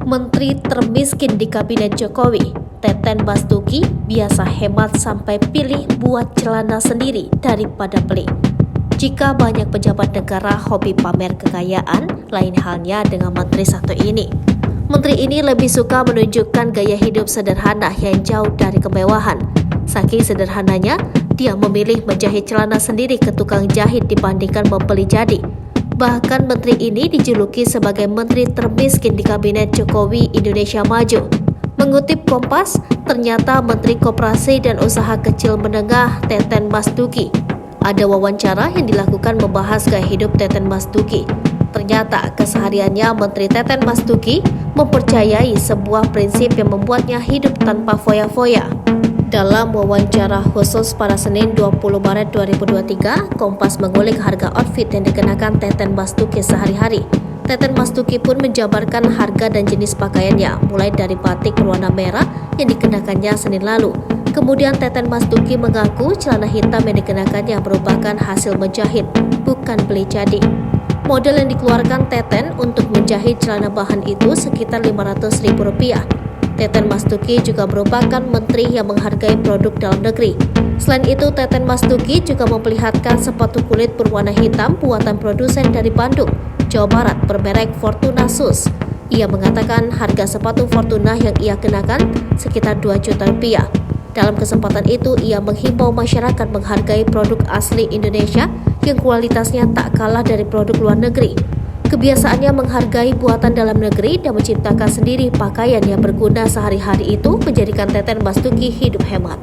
Menteri termiskin di Kabinet Jokowi, Teten Mastuki, biasa hemat sampai pilih buat celana sendiri daripada beli. Jika banyak pejabat negara hobi pamer kekayaan, lain halnya dengan menteri satu ini. Menteri ini lebih suka menunjukkan gaya hidup sederhana yang jauh dari kemewahan. Saking sederhananya, dia memilih menjahit celana sendiri ke tukang jahit dibandingkan membeli jadi. Bahkan menteri ini dijuluki sebagai menteri termiskin di Kabinet Jokowi Indonesia Maju. Mengutip Kompas, ternyata Menteri Koperasi dan Usaha Kecil Menengah Teten Mastuki. Ada wawancara yang dilakukan membahas gaya hidup Teten Mastuki. Ternyata kesehariannya Menteri Teten Mastuki mempercayai sebuah prinsip yang membuatnya hidup tanpa foya-foya. Dalam wawancara khusus pada Senin 20 Maret 2023, Kompas mengulik harga outfit yang dikenakan Teten Mastuki sehari-hari. Teten Mastuki pun menjabarkan harga dan jenis pakaiannya, mulai dari batik berwarna merah yang dikenakannya Senin lalu. Kemudian Teten Mastuki mengaku celana hitam yang dikenakannya merupakan hasil menjahit, bukan beli jadi. Model yang dikeluarkan Teten untuk menjahit celana bahan itu sekitar Rp500.000. Teten Mastuki juga merupakan menteri yang menghargai produk dalam negeri. Selain itu, Teten Mastuki juga memperlihatkan sepatu kulit berwarna hitam buatan produsen dari Bandung, Jawa Barat bermerek Fortuna Shoes. Ia mengatakan harga sepatu Fortuna yang ia kenakan sekitar Rp2 juta. Dalam kesempatan itu, ia menghimbau masyarakat menghargai produk asli Indonesia yang kualitasnya tak kalah dari produk luar negeri. Kebiasaannya menghargai buatan dalam negeri dan menciptakan sendiri pakaian yang berguna sehari-hari itu menjadikan Teten Mastuki hidup hemat.